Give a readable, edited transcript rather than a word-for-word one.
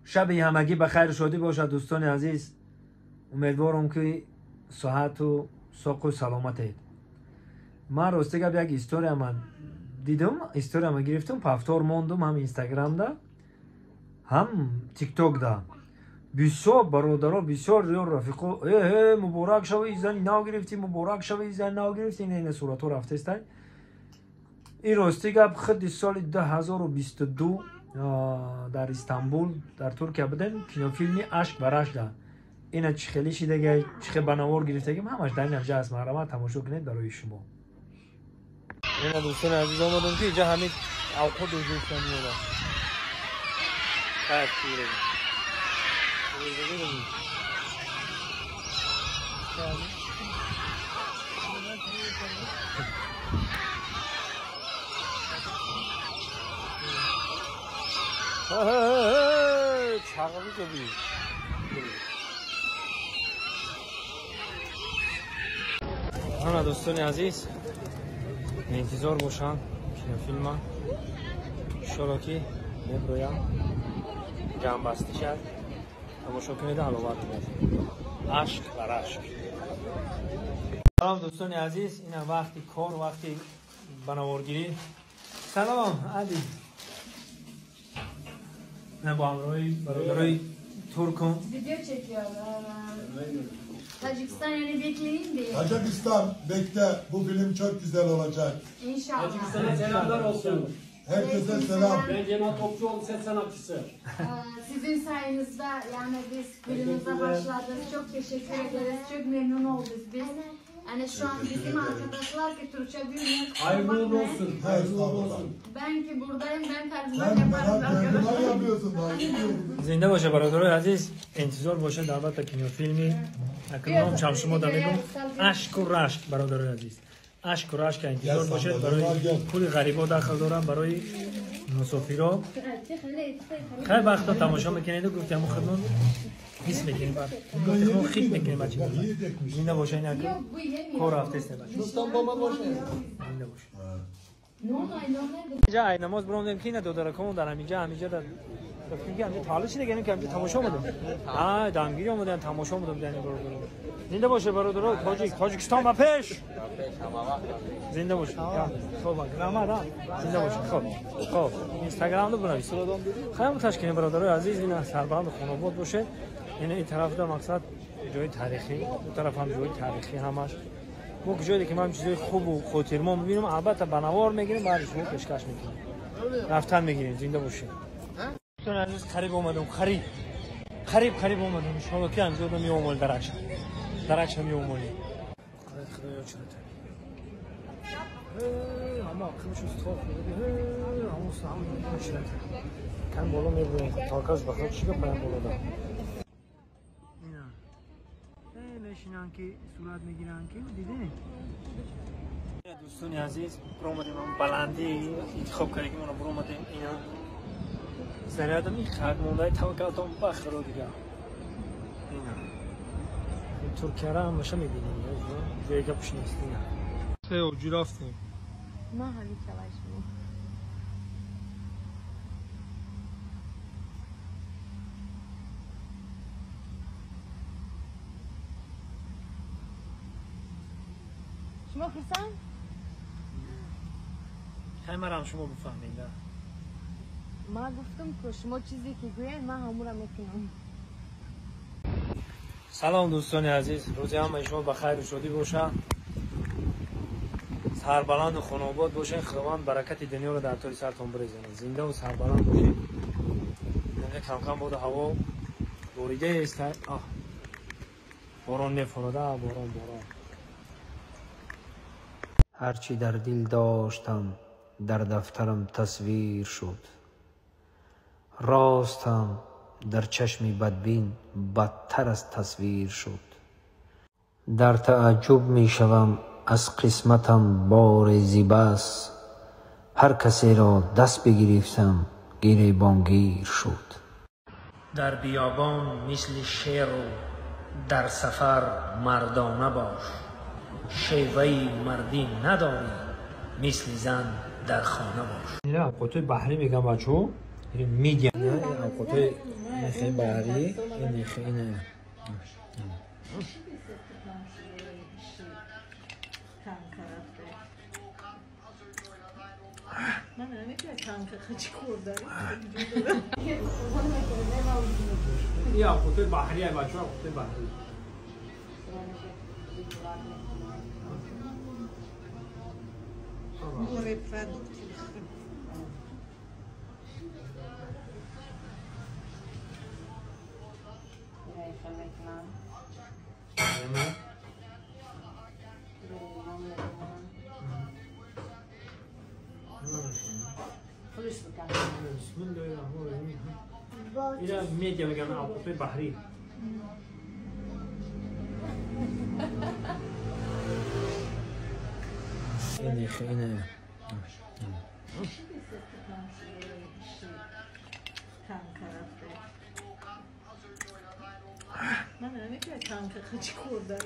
شب همگی بخیر و شادی باشد دوستان عزیز. امیدوارم که صحت و ساق و سلامت اید. من راستی گپ یک استوری من دیدم، استوری من گرفتم، پفتار موندم هم اینستاگرام دا هم تیک توک دا. بسیار برادرها، بسیار رفیقا مبارک شوی زن نو گرفتی، مبارک شوی زن نو گرفتی، این صورت ها رفته است. این راستی گپ خود سال 2022 در استانبول در ترکیه بودن، کینوفیلمی اشک و رشک دا. اینا چه خیلی شیده چه بنوار گرفته که همش در اینجا از محرمه تماشا کنید برای شما. اینا دوستان عزیز آمدن که اینجا همین اوقات دوزیستان میولا تشکیره چاقلی که بید همه دوستان عزیز انتظار باشم فیلم ها انشالله که نبرویم جمع بسته شد تماشا کنید حلاوت کنید. عشق و رشق. سلام دوستان عزیز، این وقتی کار، وقتی بنوارگیری. سلام علی. نه با همراهی برای ترکم ویدیو çekiyor. Tacikistan yani bekleyin diye. Tacikistan bekle, bu film çok güzel olacak. İnşallah. Tacikistan'a selamlar olsun. Herkese selam. Ben Cemal Topçuoğlu, ses sanatçısı. Sizin sayenizde yani biz filmimize başladık. Çok teşekkür ederiz. Çok memnun olduk biz. Yani şu an bizim arkadaşlar ki Türkçe bilmiyor. Hayırlı uğurlu olsun. Hayırlı uğurlu olsun. Ben ki buradayım. Ben tercüman Sen yaparım. tercüman yapıyorsun. زنده باشه برادرای عزیز، انتظار باشه دعوت کینو فیلمی اکنون هم شما دمیدم اشک و رشک برادرای عزیز، اشک و رشک انتظار باشه برای پول غریبا داخل دارم برای مسافرا. خیلی وقتا تماشا میکنید و گفتم خودمون حس میکنیم بعد گفتم خیت میکنیم بچه زنده باشه این اکنون کار هفته است بچه Dostan baba boş ver. زنده باشه. اینجا ای نماز بروندیم که نه دو درکمون در همینجا در فکر کنم تالشی دیگه که همینجا تماشا اومدم. دامگیری اومدن تماشا اومدم دنی برادر. زنده باشه برادر. تاجیکستان با پیش. زنده باشه. خب رمضان زنده باشه. خب اینستاگرام رو بنویس. خیلی تشکیل برادرای عزیز اینا سربلند خانواده باشه. این طرف در مقصد جای تاریخی، اون طرف هم جای تاریخی همش. ما جایی که ما چیزای خوب و خاطرمون می‌بینیم البته بنوار می‌گیریم بعدش رو پیشکش می‌کنیم. رفتن می‌گیریم زنده باشه. دوستان عزیز قریب اومدم قریب اومدم ان شاء الله که امروز میومول درک میومولی خدایا چرته اما خودش استوف همون چرته کم بالا میبریم تاکاش بخواد چیکار پایین بالا دا اینا نشینن که صورت میگیرن که دیدین دوستان عزیز برامدیم بلندی انتخاب کردیم اون برامدیم اینا زنده می خرد مونده توکلتون بخرو دیگه. اینا این ترکیه را هم میشه میبینیم جایی که پوش نیست اینا سه اوجی رفتیم ما همین سواش بود. شما خرسان؟ همه را هم شما بفهمید ما گفتم که شما چیزی که گوین من همون را میکنم. سلام دوستان عزیز، روزی همه شما بخیر و شادی باشه، سربلند و خانواد باشه، خداوند برکت دنیا رو در طول سرتون بریزه، زنده و سربلند باشه. کم کم بود هوا بریده است، باران میفروده، باران هرچی در دل داشتم در دفترم تصویر شد، راستم در چشم بدبین بدتر از تصویر شد. در تعجب می شوم از قسمتم بار زیباست، هر کسی را دست بگرفتم گریبانگیر شد. در بیابان مثل شیر و در سفر مردانه باش، شیوه مردی نداری مثل زن در خانه باش. این اوقات بحری میگم بچه‌ها، میگن اوقات نخی بحری این نخی اینه من نمی‌دونم kanka kaç kurda. یا قطب بحری های بچه ها قطب بحری بسم الله الرحمن الرحیم اینا میگه بگم قطب بحری این نخی اینه من نمی‌دونم kanka kaç kurda.